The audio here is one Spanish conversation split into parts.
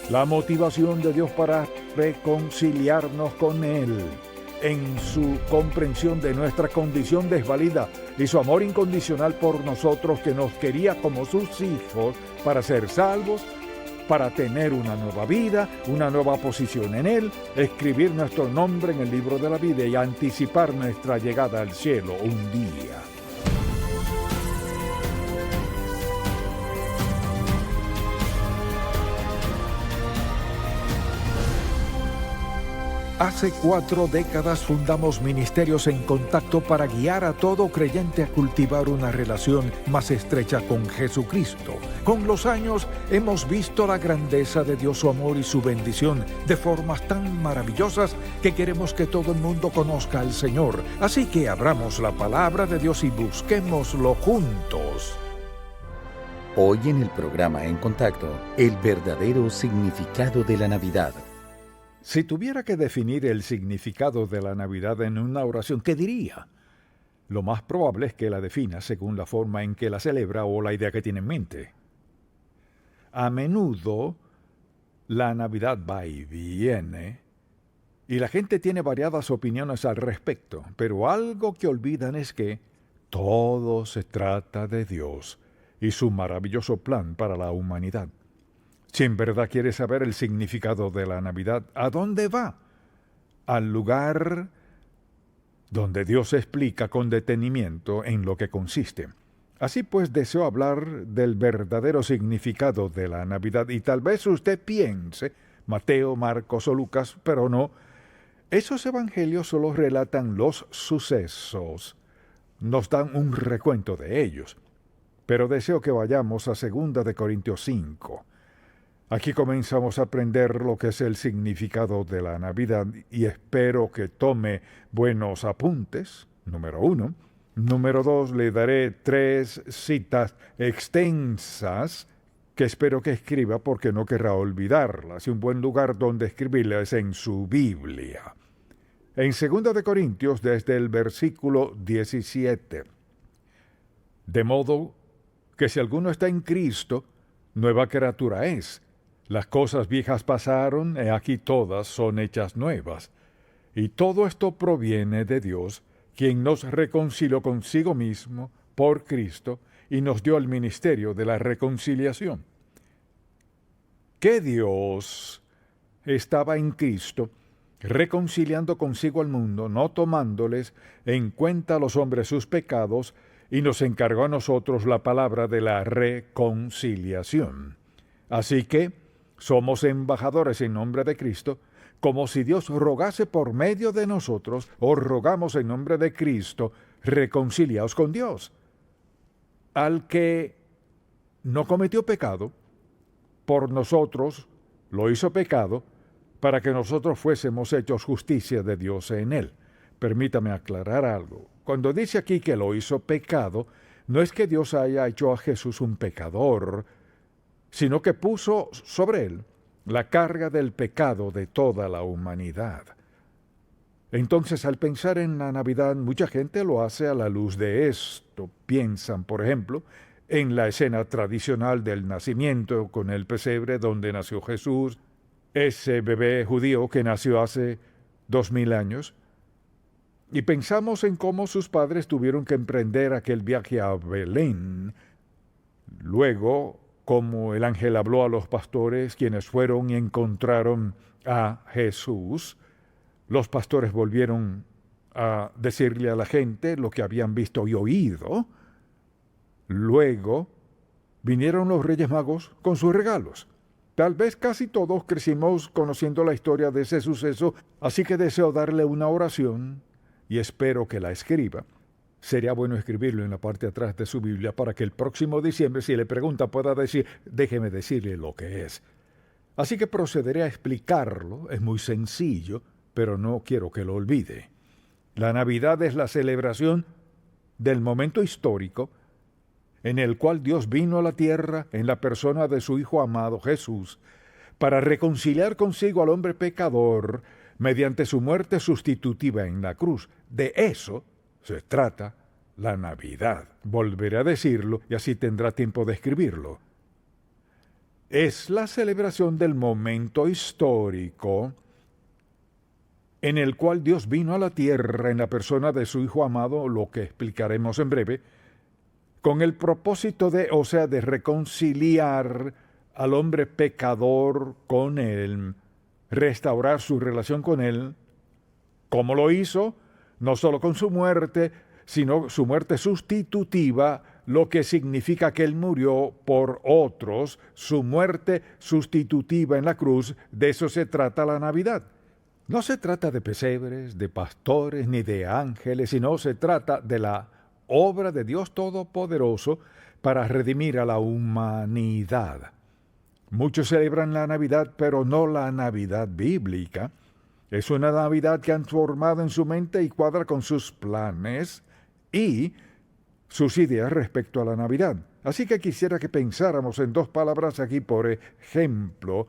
la motivación de Dios para reconciliarnos con Él, en su comprensión de nuestra condición desvalida y su amor incondicional por nosotros, que nos quería como sus hijos para ser salvos, para tener una nueva vida, una nueva posición en Él, escribir nuestro nombre en el libro de la vida y anticipar nuestra llegada al cielo un día. Hace 4 décadas fundamos Ministerios en Contacto para guiar a todo creyente a cultivar una relación más estrecha con Jesucristo. Con los años hemos visto la grandeza de Dios, su amor y su bendición de formas tan maravillosas que queremos que todo el mundo conozca al Señor. Así que abramos la palabra de Dios y busquémoslo juntos. Hoy en el programa En Contacto, el verdadero significado de la Navidad. Si tuviera que definir el significado de la Navidad en una oración, ¿qué diría? Lo más probable es que la defina según la forma en que la celebra o la idea que tiene en mente. A menudo, la Navidad va y viene, y la gente tiene variadas opiniones al respecto, pero algo que olvidan es que todo se trata de Dios y su maravilloso plan para la humanidad. Si en verdad quieres saber el significado de la Navidad, ¿a dónde va? Al lugar donde Dios explica con detenimiento en lo que consiste. Así pues, deseo hablar del verdadero significado de la Navidad, y tal vez usted piense, Mateo, Marcos o Lucas, pero no. Esos evangelios solo relatan los sucesos, nos dan un recuento de ellos. Pero deseo que vayamos a 2 de Corintios 5. Aquí comenzamos a aprender lo que es el significado de la Navidad y espero que tome buenos apuntes, número 1. Número 2, le daré 3 citas extensas que espero que escriba porque no querrá olvidarlas, y un buen lugar donde escribirlas es en su Biblia. En 2 de Corintios, desde el versículo 17. De modo que si alguno está en Cristo, nueva criatura es. Las cosas viejas pasaron, y aquí todas son hechas nuevas. Y todo esto proviene de Dios, quien nos reconcilió consigo mismo por Cristo y nos dio el ministerio de la reconciliación. Que Dios estaba en Cristo, reconciliando consigo al mundo, no tomándoles en cuenta a los hombres sus pecados, y nos encargó a nosotros la palabra de la reconciliación. Así que somos embajadores en nombre de Cristo, como si Dios rogase por medio de nosotros, o rogamos en nombre de Cristo, reconciliaos con Dios. Al que no cometió pecado, por nosotros lo hizo pecado, para que nosotros fuésemos hechos justicia de Dios en él. Permítame aclarar algo. Cuando dice aquí que lo hizo pecado, no es que Dios haya hecho a Jesús un pecador, sino que puso sobre él la carga del pecado de toda la humanidad. Entonces, al pensar en la Navidad, mucha gente lo hace a la luz de esto. Piensan, por ejemplo, en la escena tradicional del nacimiento con el pesebre donde nació Jesús, ese bebé judío que nació hace 2000 años, y pensamos en cómo sus padres tuvieron que emprender aquel viaje a Belén. Luego, como el ángel habló a los pastores, quienes fueron y encontraron a Jesús, los pastores volvieron a decirle a la gente lo que habían visto y oído. Luego vinieron los Reyes Magos con sus regalos. Tal vez casi todos crecimos conociendo la historia de ese suceso, así que deseo darle una oración y espero que la escriba. Sería bueno escribirlo en la parte de atrás de su Biblia para que el próximo diciembre, si le pregunta, pueda decir, déjeme decirle lo que es. Así que procederé a explicarlo, es muy sencillo, pero no quiero que lo olvide. La Navidad es la celebración del momento histórico en el cual Dios vino a la tierra en la persona de su Hijo amado Jesús, para reconciliar consigo al hombre pecador mediante su muerte sustitutiva en la cruz. De eso se trata la Navidad. Volveré a decirlo y así tendrá tiempo de escribirlo. es la celebración del momento histórico en el cual Dios vino a la tierra en la persona de su Hijo amado, lo que explicaremos en breve, con el propósito de reconciliar al hombre pecador con Él, restaurar su relación con Él. ¿Cómo lo hizo? No solo con su muerte, sino su muerte sustitutiva, lo que significa que Él murió por otros, su muerte sustitutiva en la cruz. De eso se trata la Navidad. No se trata de pesebres, de pastores, ni de ángeles, sino se trata de la obra de Dios Todopoderoso para redimir a la humanidad. Muchos celebran la Navidad, pero no la Navidad bíblica. Es una Navidad que han formado en su mente y cuadra con sus planes y sus ideas respecto a la Navidad. Así que quisiera que pensáramos en dos palabras aquí, por ejemplo.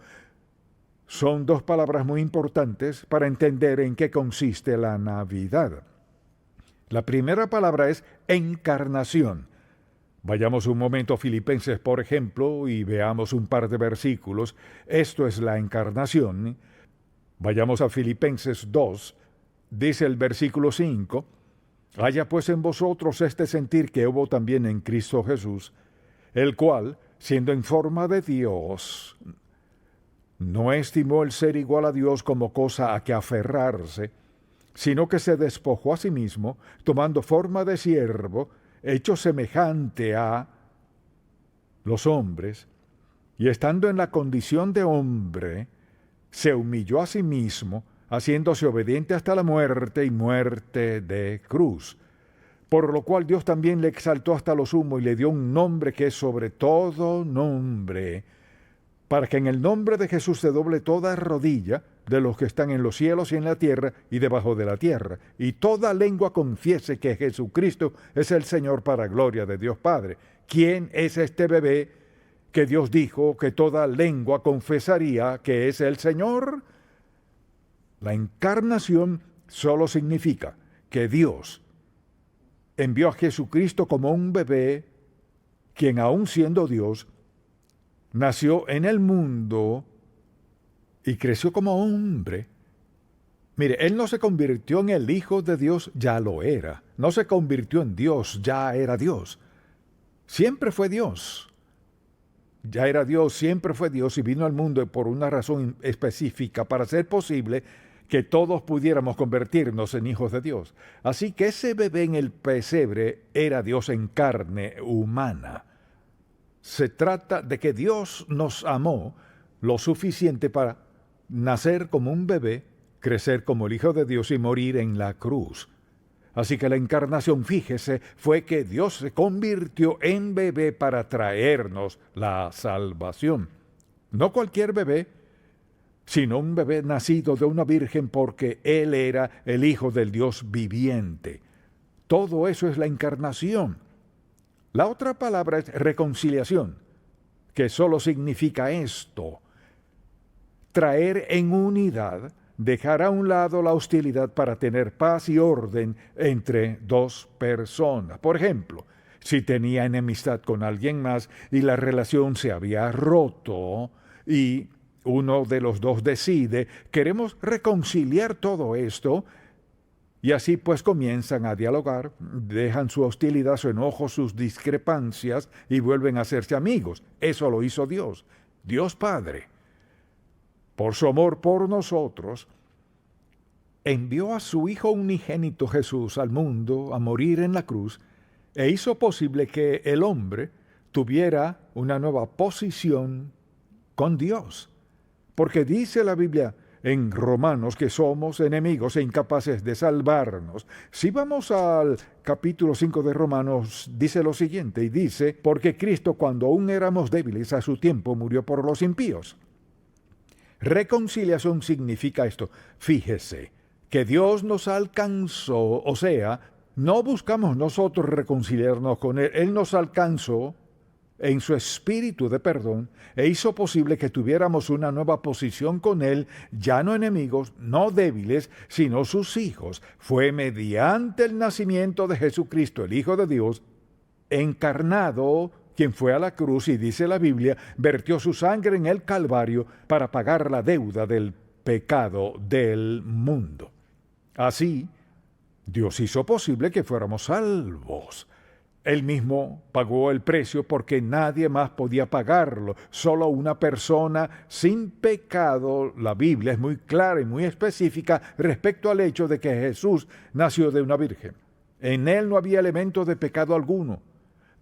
Son dos palabras muy importantes para entender en qué consiste la Navidad. La primera palabra es encarnación. Vayamos un momento a Filipenses, por ejemplo, y veamos un par de versículos. Esto es la encarnación. Vayamos a Filipenses 2, dice el versículo 5, «Haya pues en vosotros este sentir que hubo también en Cristo Jesús, el cual, siendo en forma de Dios, no estimó el ser igual a Dios como cosa a que aferrarse, sino que se despojó a sí mismo, tomando forma de siervo, hecho semejante a los hombres, y estando en la condición de hombre, se humilló a sí mismo, haciéndose obediente hasta la muerte y muerte de cruz. Por lo cual Dios también le exaltó hasta lo sumo y le dio un nombre que es sobre todo nombre, para que en el nombre de Jesús se doble toda rodilla de los que están en los cielos y en la tierra y debajo de la tierra, y toda lengua confiese que Jesucristo es el Señor para gloria de Dios Padre. ¿Quién es este bebé que Dios dijo que toda lengua confesaría que es el Señor? La encarnación solo significa que Dios envió a Jesucristo como un bebé, quien aun siendo Dios, nació en el mundo y creció como hombre. Mire, Él no se convirtió en el Hijo de Dios, ya lo era. No se convirtió en Dios, ya era Dios. Siempre fue Dios. Ya era Dios, siempre fue Dios y vino al mundo por una razón específica para hacer posible que todos pudiéramos convertirnos en hijos de Dios. Así que ese bebé en el pesebre era Dios en carne humana. Se trata de que Dios nos amó lo suficiente para nacer como un bebé, crecer como el Hijo de Dios y morir en la cruz. Así que la encarnación, fíjese, fue que Dios se convirtió en bebé para traernos la salvación. No cualquier bebé, sino un bebé nacido de una virgen porque Él era el Hijo del Dios viviente. Todo eso es la encarnación. La otra palabra es reconciliación, que solo significa esto: traer en unidad, dejar a un lado la hostilidad para tener paz y orden entre dos personas. Por ejemplo, si tenía enemistad con alguien más y la relación se había roto y uno de los dos decide, queremos reconciliar todo esto, y así pues comienzan a dialogar, dejan su hostilidad, su enojo, sus discrepancias y vuelven a hacerse amigos. Eso lo hizo Dios, Dios Padre. Por su amor por nosotros, envió a su Hijo unigénito Jesús al mundo a morir en la cruz e hizo posible que el hombre tuviera una nueva posición con Dios. Porque dice la Biblia en Romanos que somos enemigos e incapaces de salvarnos. Si vamos al capítulo 5 de Romanos, dice lo siguiente, y dice: porque Cristo, cuando aún éramos débiles, a su tiempo murió por los impíos. Reconciliación significa esto. Fíjese, que Dios nos alcanzó, o sea, no buscamos nosotros reconciliarnos con Él, Él nos alcanzó en su espíritu de perdón e hizo posible que tuviéramos una nueva posición con Él, ya no enemigos, no débiles, sino sus hijos. Fue mediante el nacimiento de Jesucristo, el Hijo de Dios, encarnado, quien fue a la cruz y, dice la Biblia, vertió su sangre en el Calvario para pagar la deuda del pecado del mundo. Así, Dios hizo posible que fuéramos salvos. Él mismo pagó el precio porque nadie más podía pagarlo. Solo una persona sin pecado. La Biblia es muy clara y muy específica respecto al hecho de que Jesús nació de una virgen. En él no había elemento de pecado alguno.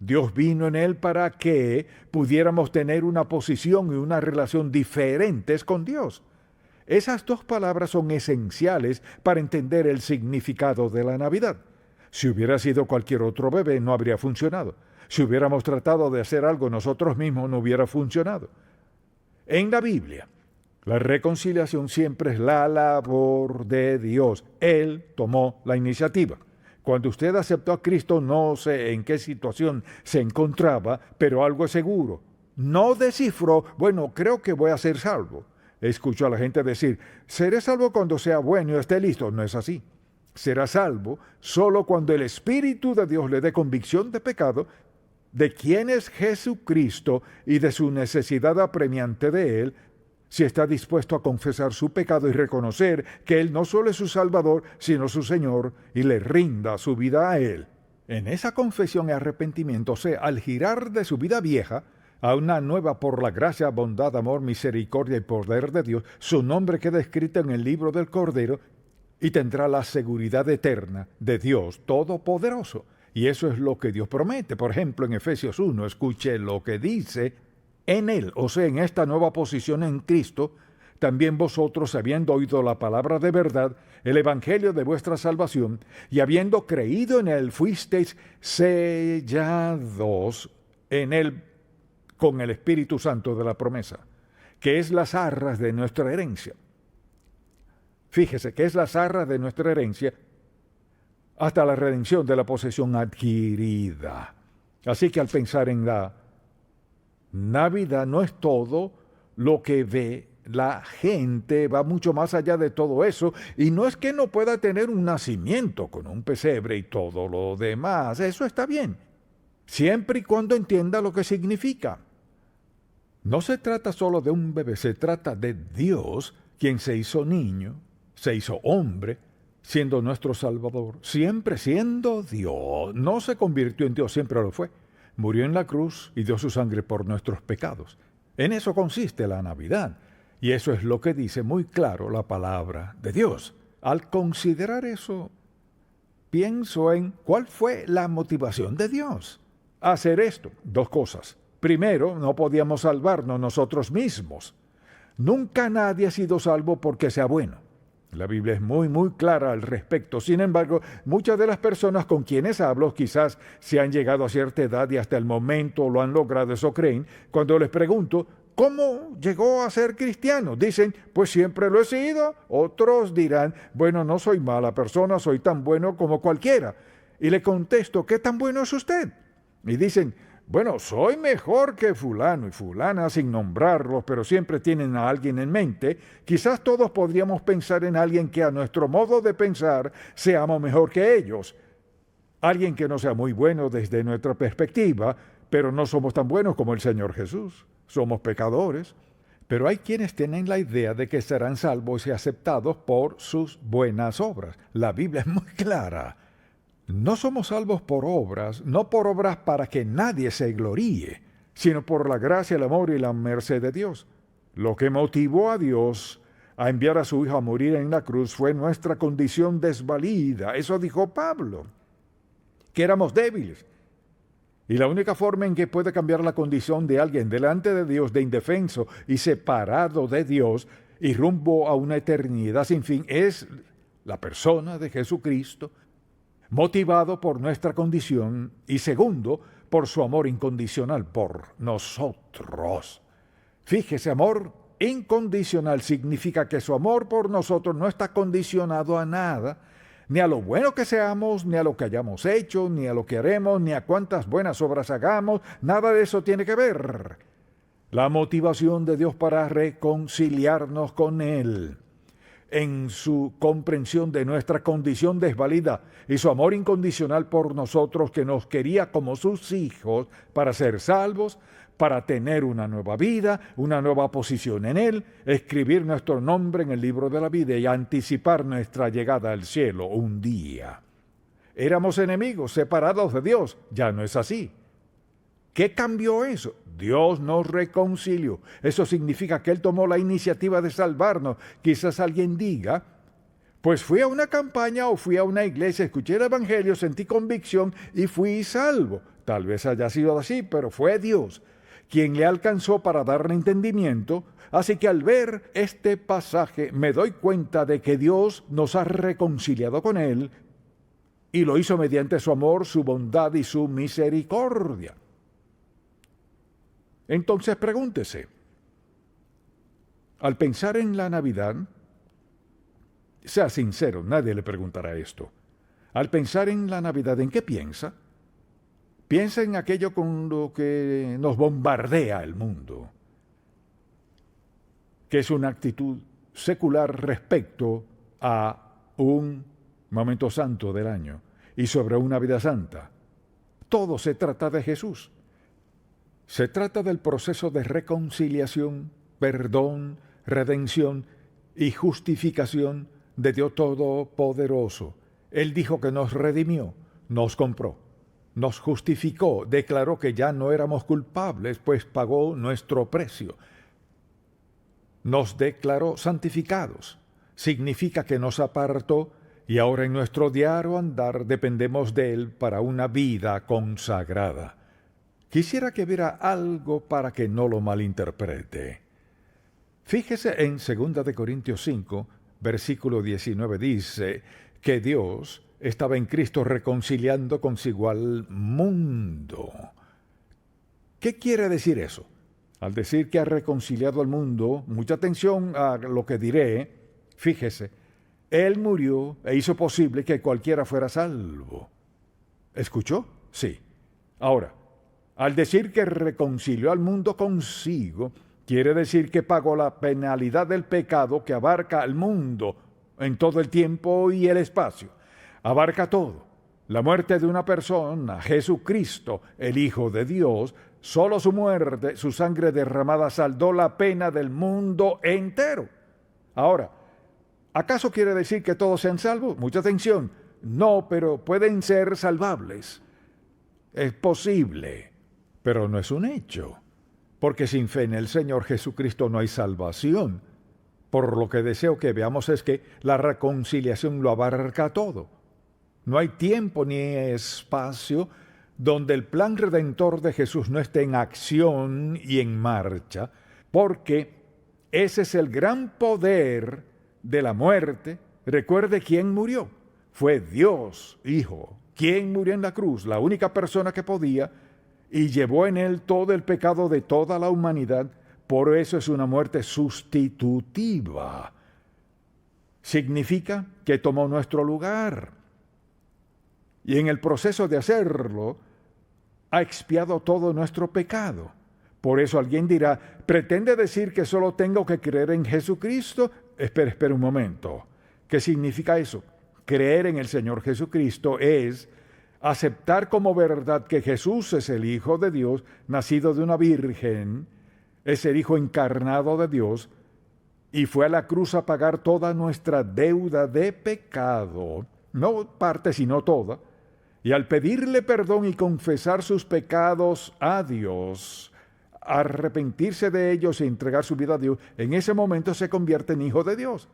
Dios vino en él para que pudiéramos tener una posición y una relación diferentes con Dios. Esas dos palabras son esenciales para entender el significado de la Navidad. Si hubiera sido cualquier otro bebé, no habría funcionado. Si hubiéramos tratado de hacer algo nosotros mismos, no hubiera funcionado. En la Biblia, la reconciliación siempre es la labor de Dios. Él tomó la iniciativa. Cuando usted aceptó a Cristo, no sé en qué situación se encontraba, pero algo es seguro. No descifró, bueno, creo que voy a ser salvo. Escucho a la gente decir, seré salvo cuando sea bueno y esté listo. No es así. Será salvo solo cuando el Espíritu de Dios le dé convicción de pecado, de quién es Jesucristo y de su necesidad apremiante de Él, si está dispuesto a confesar su pecado y reconocer que Él no solo es su Salvador, sino su Señor, y le rinda su vida a Él. En esa confesión y arrepentimiento, al girar de su vida vieja a una nueva por la gracia, bondad, amor, misericordia y poder de Dios, su nombre queda escrito en el libro del Cordero, y tendrá la seguridad eterna de Dios Todopoderoso. Y eso es lo que Dios promete. Por ejemplo, en Efesios 1, escuche lo que dice: en Él, o sea, en esta nueva posición en Cristo, también vosotros, habiendo oído la palabra de verdad, el evangelio de vuestra salvación, y habiendo creído en Él, fuisteis sellados en Él con el Espíritu Santo de la promesa, que es las arras de nuestra herencia. Fíjese que es las arras de nuestra herencia hasta la redención de la posesión adquirida. Así que al pensar en la Navidad, no es todo lo que ve la gente, va mucho más allá de todo eso, y no es que no pueda tener un nacimiento con un pesebre y todo lo demás, eso está bien, siempre y cuando entienda lo que significa. No se trata solo de un bebé, se trata de Dios, quien se hizo niño, se hizo hombre, siendo nuestro Salvador, siempre siendo Dios. No se convirtió en Dios, siempre lo fue. Murió en la cruz y dio su sangre por nuestros pecados. En eso consiste la Navidad, y eso es lo que dice muy claro la palabra de Dios. Al considerar eso, pienso en cuál fue la motivación de Dios. Hacer esto, dos cosas. Primero, no podíamos salvarnos nosotros mismos. Nunca nadie ha sido salvo porque sea bueno. La Biblia es muy clara al respecto. Sin embargo, muchas de las personas con quienes hablo quizás se han llegado a cierta edad y hasta el momento lo han logrado, eso creen. Cuando les pregunto, ¿cómo llegó a ser cristiano? Dicen, pues siempre lo he sido. Otros dirán, bueno, no soy mala persona, soy tan bueno como cualquiera. Y le contesto, ¿qué tan bueno es usted? Y dicen, bueno, soy mejor que fulano y fulana, sin nombrarlos, pero siempre tienen a alguien en mente. Quizás todos podríamos pensar en alguien que a nuestro modo de pensar seamos mejor que ellos. Alguien que no sea muy bueno desde nuestra perspectiva, pero no somos tan buenos como el Señor Jesús. Somos pecadores. Pero hay quienes tienen la idea de que serán salvos y aceptados por sus buenas obras. La Biblia es muy clara. No somos salvos por obras, no por obras para que nadie se gloríe, sino por la gracia, el amor y la merced de Dios. Lo que motivó a Dios a enviar a su Hijo a morir en la cruz fue nuestra condición desvalida. Eso dijo Pablo, que éramos débiles. Y la única forma en que puede cambiar la condición de alguien delante de Dios, de indefenso y separado de Dios, y rumbo a una eternidad sin fin, es la persona de Jesucristo, motivado por nuestra condición y segundo, por su amor incondicional por nosotros. Fíjese, amor incondicional significa que su amor por nosotros no está condicionado a nada, ni a lo bueno que seamos, ni a lo que hayamos hecho, ni a lo que haremos, ni a cuántas buenas obras hagamos, nada de eso tiene que ver. La motivación de Dios para reconciliarnos con Él en su comprensión de nuestra condición desvalida y su amor incondicional por nosotros, que nos quería como sus hijos para ser salvos, para tener una nueva vida, una nueva posición en Él, escribir nuestro nombre en el libro de la vida y anticipar nuestra llegada al cielo un día. Éramos enemigos, separados de Dios. Ya no es así. ¿Qué cambió eso? Dios nos reconcilió. Eso significa que Él tomó la iniciativa de salvarnos. Quizás alguien diga, pues fui a una campaña o fui a una iglesia, escuché el evangelio, sentí convicción y fui salvo. Tal vez haya sido así, pero fue Dios quien le alcanzó para darle entendimiento. Así que al ver este pasaje me doy cuenta de que Dios nos ha reconciliado con Él y lo hizo mediante su amor, su bondad y su misericordia. Entonces pregúntese, al pensar en la Navidad, sea sincero, nadie le preguntará esto. Al pensar en la Navidad, ¿en qué piensa? Piensa en aquello con lo que nos bombardea el mundo, que es una actitud secular respecto a un momento santo del año y sobre una vida santa. Todo se trata de Jesús. Se trata del proceso de reconciliación, perdón, redención y justificación de Dios Todopoderoso. Él dijo que nos redimió, nos compró, nos justificó, declaró que ya no éramos culpables, pues pagó nuestro precio. Nos declaró santificados. Significa que nos apartó y ahora en nuestro diario andar dependemos de Él para una vida consagrada. Quisiera que viera algo para que no lo malinterprete. Fíjese en 2 de Corintios 5, versículo 19, dice que Dios estaba en Cristo reconciliando consigo al mundo. ¿Qué quiere decir eso? Al decir que ha reconciliado al mundo, mucha atención a lo que diré, fíjese, Él murió e hizo posible que cualquiera fuera salvo. ¿Escuchó? Sí. Ahora, al decir que reconcilió al mundo consigo, quiere decir que pagó la penalidad del pecado que abarca al mundo en todo el tiempo y el espacio. Abarca todo. La muerte de una persona, Jesucristo, el Hijo de Dios, solo su muerte, su sangre derramada saldó la pena del mundo entero. Ahora, ¿acaso quiere decir que todos sean salvos? Mucha atención. No, pero pueden ser salvables. Es posible, pero no es un hecho. Porque sin fe en el Señor Jesucristo no hay salvación. Por lo que deseo que veamos es que la reconciliación lo abarca todo. No hay tiempo ni espacio donde el plan redentor de Jesús no esté en acción y en marcha, porque ese es el gran poder de la muerte. Recuerde quién murió. Fue Dios, Hijo, quien murió en la cruz, la única persona que podía, y llevó en él todo el pecado de toda la humanidad. Por eso es una muerte sustitutiva. Significa que tomó nuestro lugar. Y en el proceso de hacerlo, ha expiado todo nuestro pecado. Por eso alguien dirá, ¿pretende decir que solo tengo que creer en Jesucristo? Espera un momento. ¿Qué significa eso? Creer en el Señor Jesucristo es aceptar como verdad que Jesús es el Hijo de Dios, nacido de una virgen, es el Hijo encarnado de Dios, y fue a la cruz a pagar toda nuestra deuda de pecado, no parte sino toda, y al pedirle perdón y confesar sus pecados a Dios, arrepentirse de ellos e entregar su vida a Dios, en ese momento se convierte en hijo de Dios.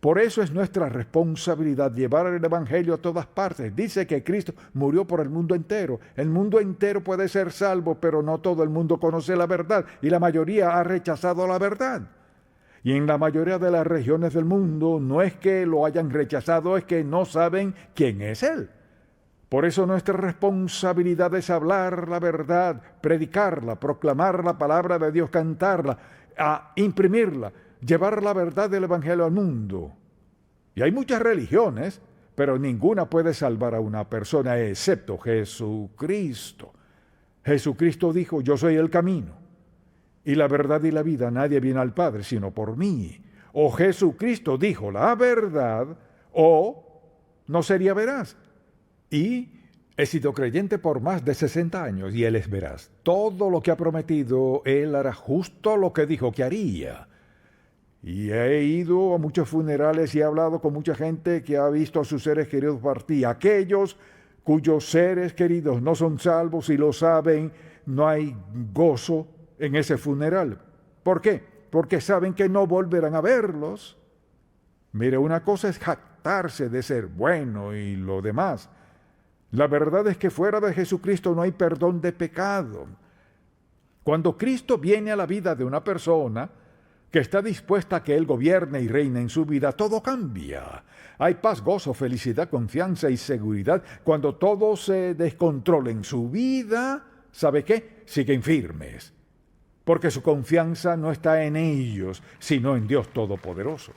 Por eso es nuestra responsabilidad llevar el evangelio a todas partes. Dice que Cristo murió por el mundo entero. El mundo entero puede ser salvo, pero no todo el mundo conoce la verdad, y la mayoría ha rechazado la verdad. Y en la mayoría de las regiones del mundo no es que lo hayan rechazado, es que no saben quién es Él. Por eso nuestra responsabilidad es hablar la verdad, predicarla, proclamar la palabra de Dios, cantarla, imprimirla, llevar la verdad del evangelio al mundo. Y hay muchas religiones, pero ninguna puede salvar a una persona excepto Jesucristo. Jesucristo dijo, yo soy el camino y la verdad y la vida. Nadie viene al Padre sino por mí. o Jesucristo dijo la verdad, o no sería veraz. Y he sido creyente por más de 60 años y Él es veraz. Todo lo que ha prometido, Él hará justo lo que dijo que haría. Y he ido a muchos funerales y he hablado con mucha gente que ha visto a sus seres queridos partir. Aquellos cuyos seres queridos no son salvos y lo saben, no hay gozo en ese funeral. ¿Por qué? Porque saben que no volverán a verlos. Mire, una cosa es jactarse de ser bueno y lo demás. La verdad es que fuera de Jesucristo no hay perdón de pecado. Cuando Cristo viene a la vida de una persona que está dispuesta a que Él gobierne y reine en su vida, todo cambia. Hay paz, gozo, felicidad, confianza y seguridad. Cuando todo se descontrola en su vida, ¿sabe qué? Siguen firmes, porque su confianza no está en ellos, sino en Dios Todopoderoso.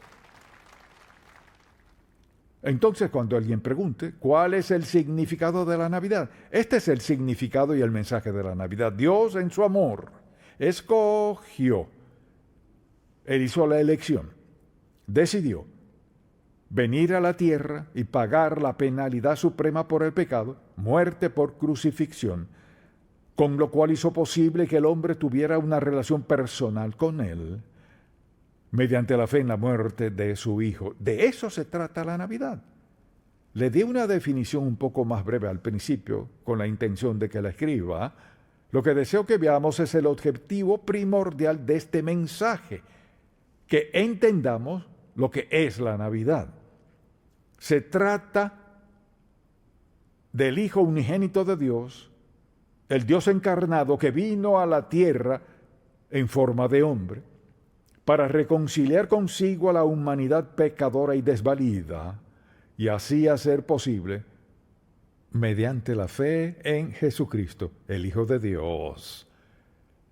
Entonces, cuando alguien pregunte, ¿cuál es el significado de la Navidad? Este es el significado y el mensaje de la Navidad. Dios, en su amor, escogió. Él hizo la elección, decidió venir a la tierra y pagar la penalidad suprema por el pecado, muerte por crucifixión, con lo cual hizo posible que el hombre tuviera una relación personal con Él, mediante la fe en la muerte de su Hijo. De eso se trata la Navidad. Le di una definición un poco más breve al principio, con la intención de que la escriba. Lo que deseo que veamos es el objetivo primordial de este mensaje, que entendamos lo que es la Navidad. Se trata del Hijo unigénito de Dios, el Dios encarnado que vino a la tierra en forma de hombre, para reconciliar consigo a la humanidad pecadora y desvalida, y así hacer posible, mediante la fe en Jesucristo, el Hijo de Dios,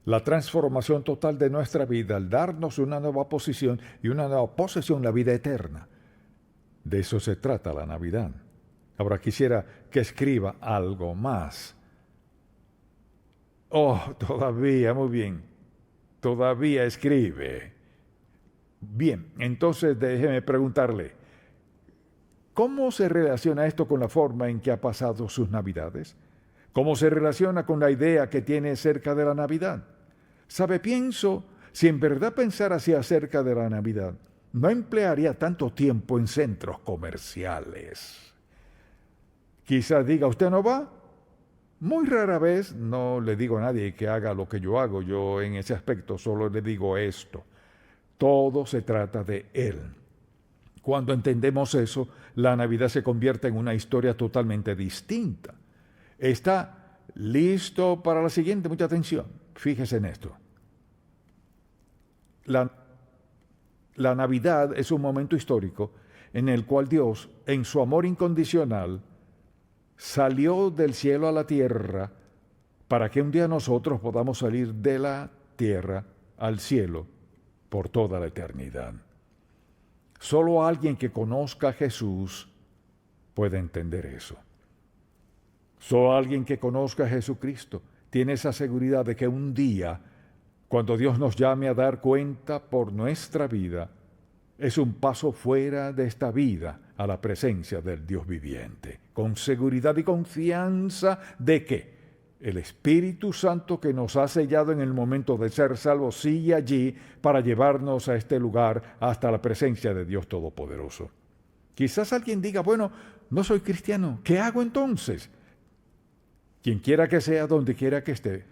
la transformación total de nuestra vida al darnos una nueva posición y una nueva posesión, la vida eterna. De eso se trata la Navidad. Ahora quisiera que escriba algo más. Todavía, muy bien. Todavía escribe. Bien, entonces déjeme preguntarle, ¿cómo se relaciona esto con la forma en que ha pasado sus Navidades? ¿Cómo se relaciona con la idea que tiene acerca de la Navidad? ¿Sabe? Pienso, si en verdad pensara así acerca de la Navidad, no emplearía tanto tiempo en centros comerciales. Quizás diga, ¿usted no va? Muy rara vez no le digo a nadie que haga lo que yo hago. Yo en ese aspecto solo le digo esto. Todo se trata de Él. Cuando entendemos eso, la Navidad se convierte en una historia totalmente distinta. Está listo para la siguiente, mucha atención. Fíjese en esto. La Navidad es un momento histórico en el cual Dios, en su amor incondicional, salió del cielo a la tierra para que un día nosotros podamos salir de la tierra al cielo por toda la eternidad. Solo alguien que conozca a Jesús puede entender eso. Solo alguien que conozca a Jesucristo tiene esa seguridad de que un día, cuando Dios nos llame a dar cuenta por nuestra vida, es un paso fuera de esta vida a la presencia del Dios viviente, con seguridad y confianza de que el Espíritu Santo que nos ha sellado en el momento de ser salvos sigue allí para llevarnos a este lugar hasta la presencia de Dios Todopoderoso. Quizás alguien diga, bueno, no soy cristiano, ¿qué hago entonces? Quien quiera que sea, donde quiera que esté,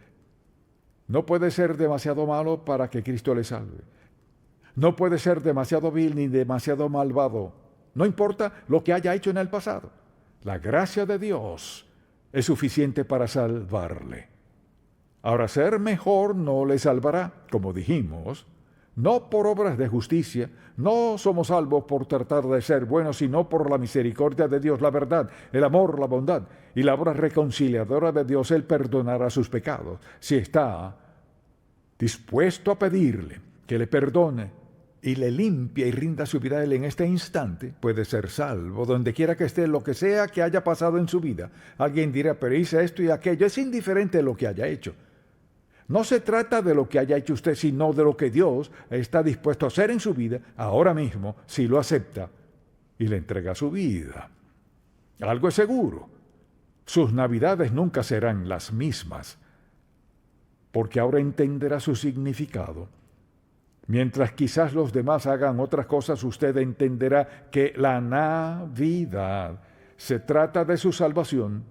no puede ser demasiado malo para que Cristo le salve. No puede ser demasiado vil ni demasiado malvado. No importa lo que haya hecho en el pasado. La gracia de Dios es suficiente para salvarle. Ahora, ser mejor no le salvará, como dijimos, no por obras de justicia. No somos salvos por tratar de ser buenos, sino por la misericordia de Dios, la verdad, el amor, la bondad y la obra reconciliadora de Dios. Él perdonará sus pecados si está dispuesto a pedirle que le perdone y le limpie y rinda su vida a Él en este instante. Puede ser salvo donde quiera que esté, lo que sea que haya pasado en su vida. Alguien dirá, pero hice esto y aquello. Es indiferente lo que haya hecho. No se trata de lo que haya hecho usted, sino de lo que Dios está dispuesto a hacer en su vida ahora mismo, si lo acepta y le entrega su vida. Algo es seguro, sus navidades nunca serán las mismas, porque ahora entenderá su significado. Mientras quizás los demás hagan otras cosas, usted entenderá que la Navidad se trata de su salvación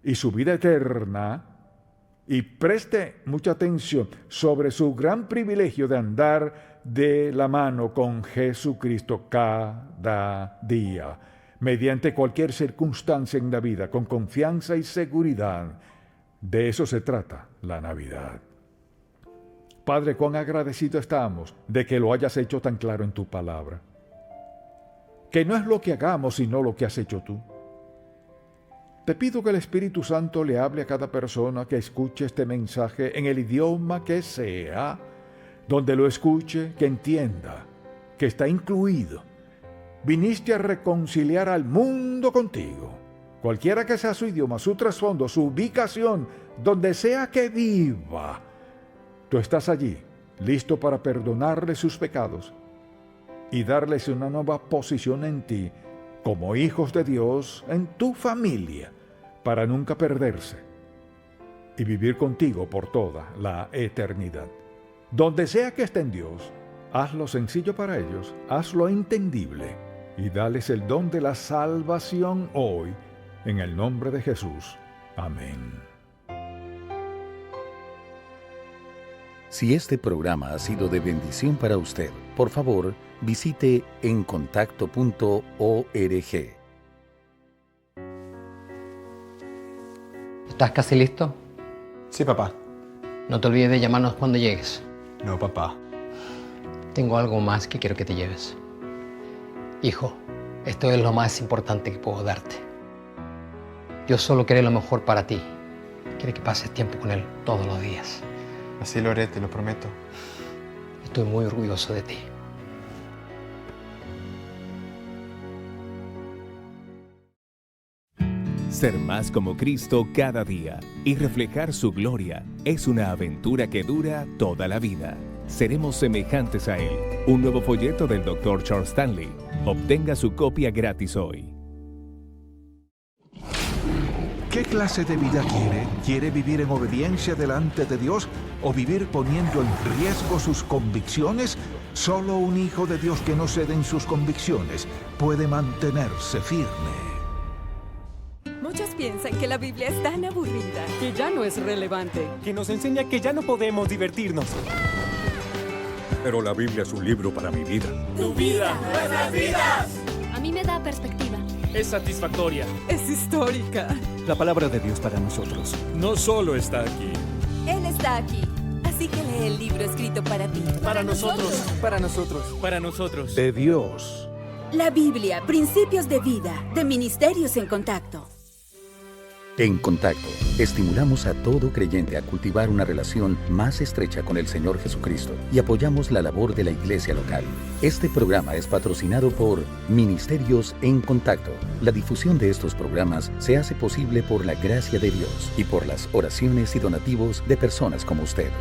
y su vida eterna, y preste mucha atención sobre su gran privilegio de andar de la mano con Jesucristo cada día, mediante cualquier circunstancia en la vida, con confianza y seguridad. De eso se trata la Navidad. Padre, cuán agradecido estamos de que lo hayas hecho tan claro en tu palabra. Que no es lo que hagamos, sino lo que has hecho tú. Te pido que el Espíritu Santo le hable a cada persona que escuche este mensaje en el idioma que sea, donde lo escuche, que entienda, que está incluido. Viniste a reconciliar al mundo contigo. Cualquiera que sea su idioma, su trasfondo, su ubicación, donde sea que viva, tú estás allí, listo para perdonarle sus pecados y darles una nueva posición en ti, como hijos de Dios, en tu familia, para nunca perderse y vivir contigo por toda la eternidad. Donde sea que estén Dios, hazlo sencillo para ellos, hazlo entendible y dales el don de la salvación hoy, en el nombre de Jesús. Amén. Si este programa ha sido de bendición para usted, por favor, visite encontacto.org. ¿Estás casi listo? Sí, papá. No te olvides de llamarnos cuando llegues. No, papá. Tengo algo más que quiero que te lleves. Hijo, esto es lo más importante que puedo darte. Dios solo quiere lo mejor para ti. Quiere que pases tiempo con Él todos los días. Así lo haré, te lo prometo. Estoy muy orgulloso de ti. Ser más como Cristo cada día y reflejar su gloria es una aventura que dura toda la vida. Seremos semejantes a Él. Un nuevo folleto del Dr. Charles Stanley. Obtenga su copia gratis hoy. ¿Qué clase de vida quiere? ¿Quiere vivir en obediencia delante de Dios o vivir poniendo en riesgo sus convicciones? Solo un hijo de Dios que no cede en sus convicciones puede mantenerse firme. Muchos piensan que la Biblia es tan aburrida, que ya no es relevante, que nos enseña que ya no podemos divertirnos. Pero la Biblia es un libro para mi vida. ¡Tu vida! ¡Nuestras vidas! A mí me da perspectiva. Es satisfactoria. Es histórica. La palabra de Dios para nosotros No solo está aquí. Él está aquí. Así que lee el libro escrito para ti. Para nosotros. Para nosotros. Para nosotros. De Dios. La Biblia, Principios de Vida, de Ministerios en Contacto. En Contacto, estimulamos a todo creyente a cultivar una relación más estrecha con el Señor Jesucristo y apoyamos la labor de la iglesia local. Este programa es patrocinado por Ministerios en Contacto. La difusión de estos programas se hace posible por la gracia de Dios y por las oraciones y donativos de personas como usted.